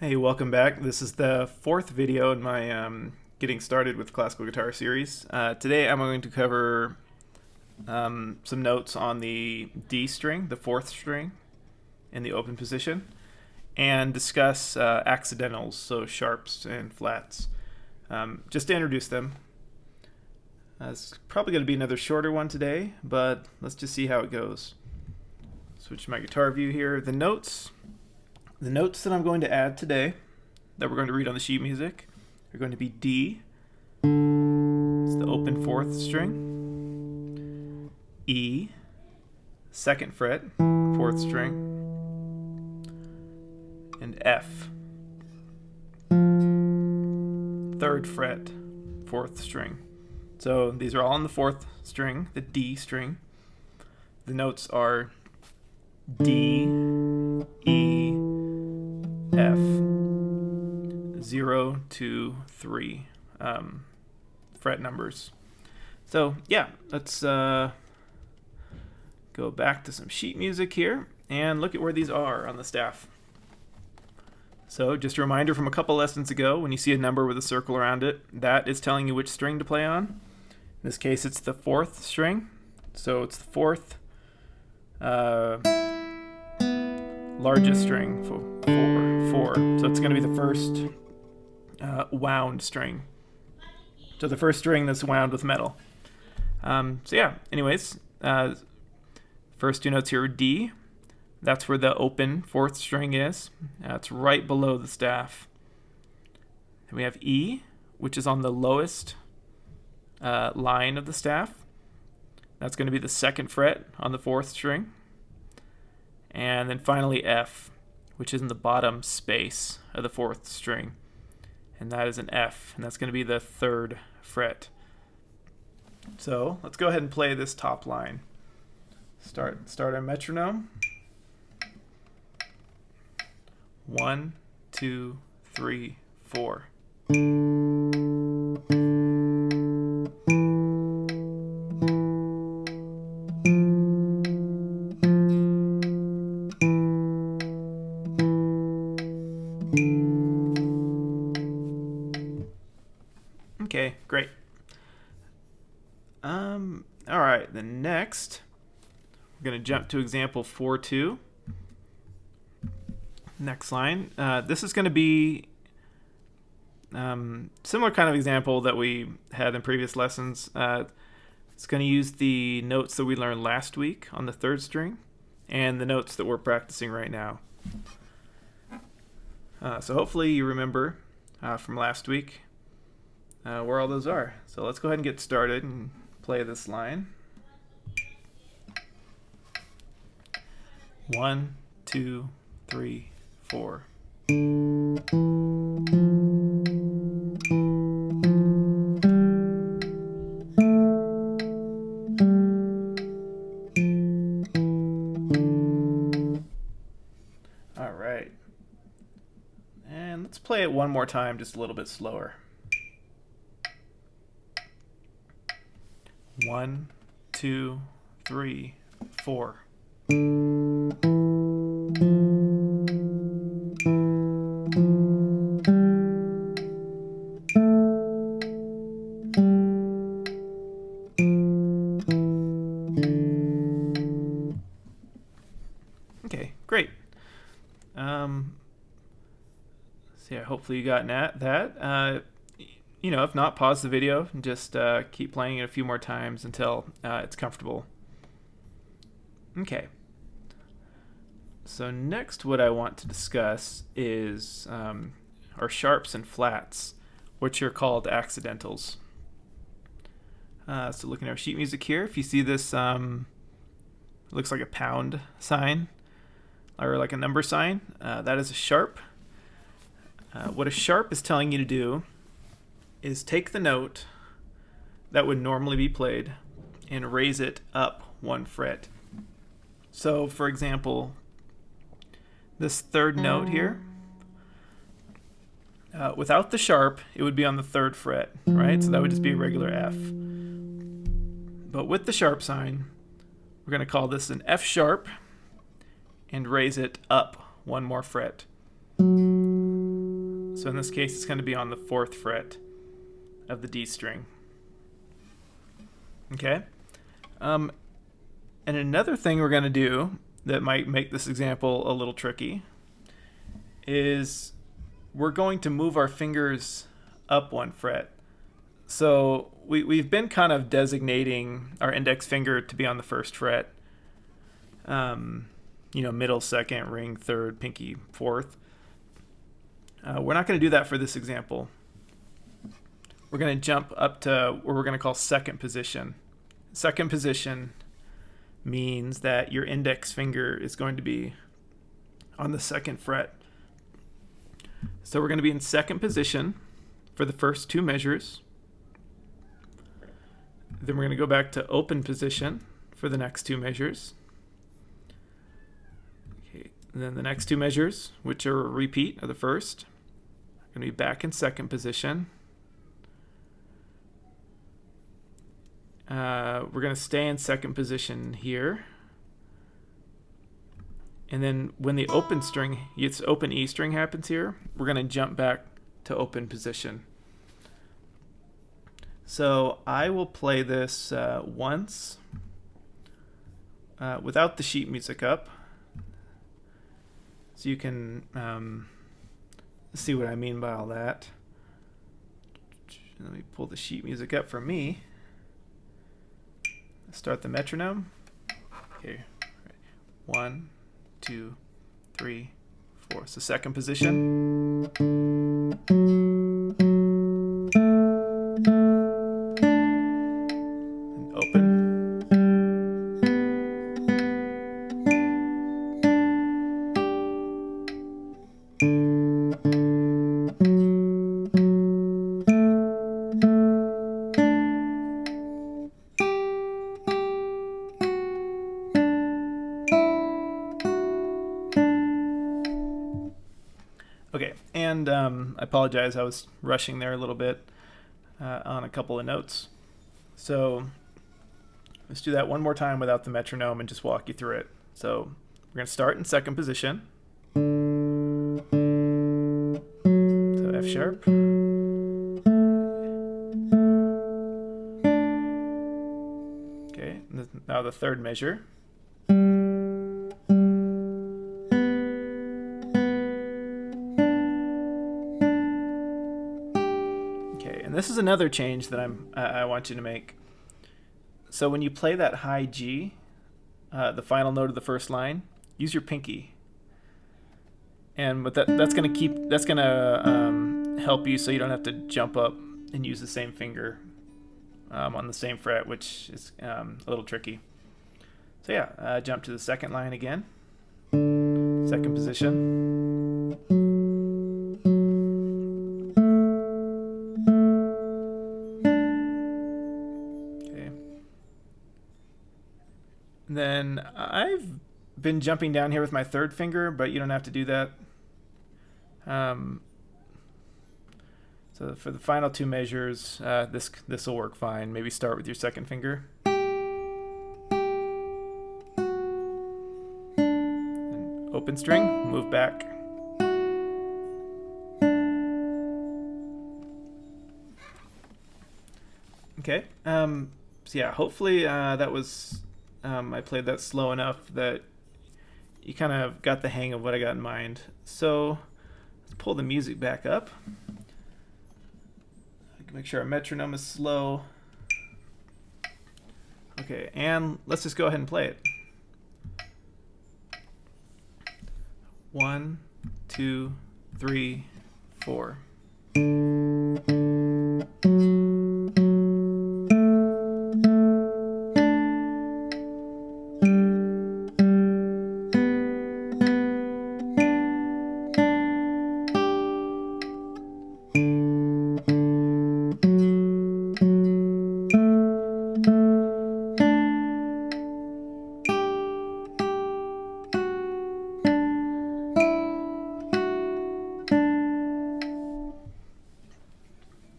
Hey, welcome back. This is the fourth video in my Getting Started with Classical Guitar series. Today I'm going to cover some notes on the D string, the fourth string, in the open position, and discuss accidentals, so sharps and flats. Just to introduce them. It's probably going to be another shorter one today, but let's just see how it goes. Switch my guitar view here. The notes that I'm going to add today, that we're going to read on the sheet music, are going to be D, it's the open fourth string, E, second fret, fourth string, and F, third fret, fourth string. So these are all on the fourth string, the D string. The notes are D, E, F, 0, 2, 3 fret numbers. So yeah, let's go back to some sheet music here and look at where these are on the staff. So just a reminder from a couple lessons ago, when you see a number with a circle around it, that is telling you which string to play on. In this case, it's the fourth string, so it's the fourth largest string, four. So it's going to be the first wound string. So the first string that's wound with metal. So yeah, anyways, first two notes here are D. That's where the open fourth string is. It's right below the staff. Then we have E, which is on the lowest line of the staff. That's going to be the second fret on the fourth string. And then finally F, which is in the bottom space of the fourth string. And that is an F, and that's going to be the third fret. So let's go ahead and play this top line. Start our metronome. 1, 2, 3, 4. Okay, great. All right, then next, we're going to jump to example 4-2. Next line. This is going to be similar kind of example that we had in previous lessons. It's going to use the notes that we learned last week on the third string and the notes that we're practicing right now. So hopefully you remember from last week where all those are. So let's go ahead and get started and play this line. 1, 2, 3, 4. All right. And let's play it one more time, just a little bit slower. 1, 2, 3, 4. Okay, great. So yeah, hopefully you got that. If not, pause the video and just keep playing it a few more times until it's comfortable. Okay. So next what I want to discuss is our sharps and flats, which are called accidentals. So looking at our sheet music here, if you see this, it looks like a pound sign or like a number sign. That is a sharp. What a sharp is telling you to do is take the note that would normally be played and raise it up one fret. So for example, this third note here, without the sharp, it would be on the third fret, right? So that would just be a regular F. But with the sharp sign, we're going to call this an F sharp and raise it up one more fret. So in this case, it's going to be on the 4th fret of the D string. Okay. And another thing we're going to do that might make this example a little tricky is we're going to move our fingers up 1 fret. So we've been kind of designating our index finger to be on the 1st fret. Middle 2nd, ring 3rd, pinky 4th. We're not going to do that for this example. We're going to jump up to what we're going to call 2nd position. 2nd position means that your index finger is going to be on the 2nd fret. So we're going to be in 2nd position for the first 2 measures. Then we're going to go back to open position for the next 2 measures. Okay. And then the next 2 measures, which are a repeat of the first, are going to be back in 2nd position. We're going to stay in 2nd position here. And then when the open E string happens here, we're going to jump back to open position. So I will play this once without the sheet music up, so you can see what I mean by all that. Let me pull the sheet music up for me. Start the metronome. Okay, 1, 2, 3, 4. So 2nd position. And open. Okay, and I apologize, I was rushing there a little bit on a couple of notes. So let's do that one more time without the metronome and just walk you through it. So we're going to start in 2nd position. So F sharp. Okay, now the 3rd measure. And this is another change that I want you to make. So when you play that high G, the final note of the first line, use your pinky. And with that's gonna help you so you don't have to jump up and use the same finger on the same fret, which is a little tricky. So yeah, jump to the 2nd line again, 2nd position. Then I've been jumping down here with my 3rd finger, but you don't have to do that. So for the final 2 measures, this will work fine. Maybe start with your 2nd finger. And open string, move back. Okay. So yeah, hopefully that was. I played that slow enough that you kind of got the hang of what I got in mind. So let's pull the music back up. Make sure our metronome is slow. Okay, and let's just go ahead and play it. 1, 2, 3, 4.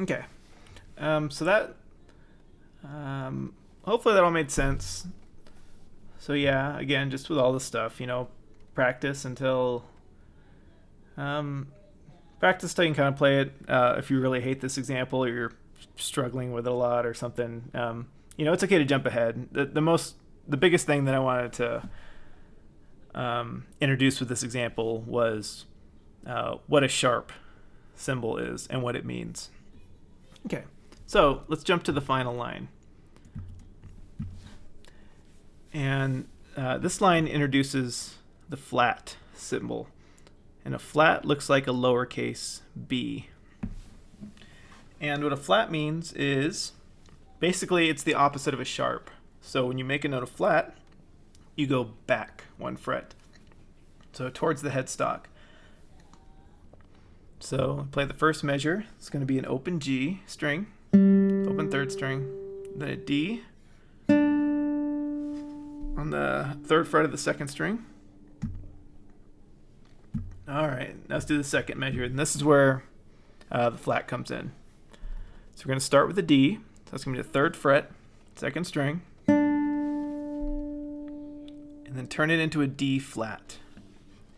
Okay, so that, hopefully that all made sense. So yeah, again, just with all this stuff, practice until practice till you can kind of play it. If you really hate this example or you're struggling with it a lot or something, it's okay to jump ahead. The biggest thing that I wanted to introduce with this example was what a sharp symbol is and what it means. Okay, so let's jump to the final line. And this line introduces the flat symbol. And a flat looks like a lowercase b. And what a flat means is basically it's the opposite of a sharp. So when you make a note of flat, you go back 1 fret. So towards the headstock. So play the first measure. It's going to be an open G string, open 3rd string, then a D on the 3rd fret of the 2nd string. All right, now let's do the second measure, and this is where the flat comes in. So we're going to start with a D. So that's going to be the 3rd fret, 2nd string, and then turn it into a D flat.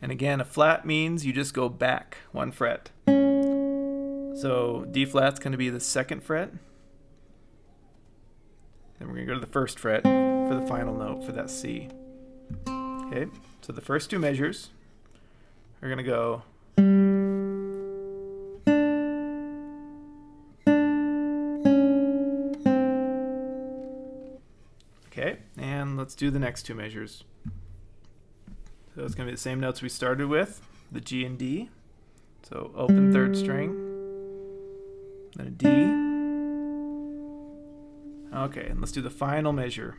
And again, a flat means you just go back 1 fret. So D flat's going to be the 2nd fret. Then we're going to go to the 1st fret for the final note for that C. Okay, so the first 2 measures are going to go okay, and let's do the next 2 measures. So it's going to be the same notes we started with, the G and D. So open 3rd string, then a D. Okay, and let's do the final measure.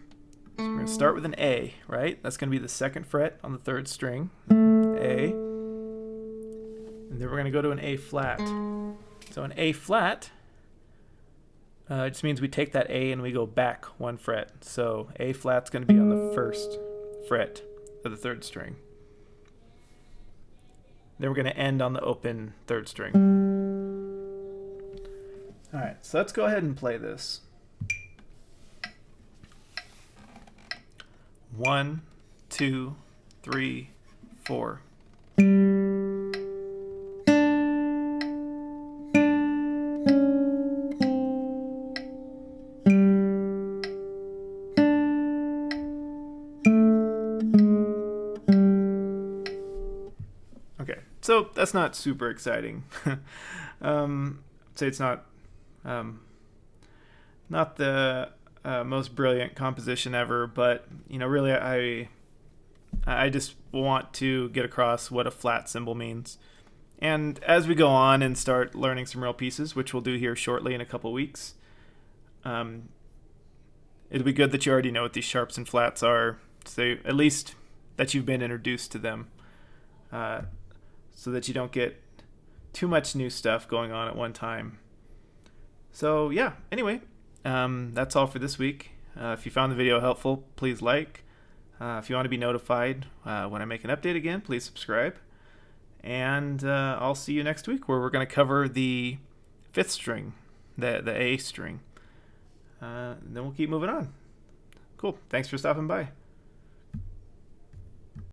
So we're going to start with an A, right? That's going to be the 2nd fret on the 3rd string, A. And then we're going to go to an A flat. So an A flat just means we take that A and we go back 1 fret. So A flat's going to be on the 1st fret of the 3rd string. Then we're going to end on the open 3rd string. All right, so let's go ahead and play this. 1, 2, 3, 4. Okay, so that's not super exciting. I'd say it's not the most brilliant composition ever, but really I just want to get across what a flat symbol means. And as we go on and start learning some real pieces, which we'll do here shortly in a couple weeks, it'll be good that you already know what these sharps and flats are, so at least that you've been introduced to them, so that you don't get too much new stuff going on at one time. So yeah, anyway, that's all for this week. If you found the video helpful, please like. If you want to be notified when I make an update again, please subscribe. And I'll see you next week, where we're going to cover the 5th string, the A string. Then we'll keep moving on. Cool. Thanks for stopping by.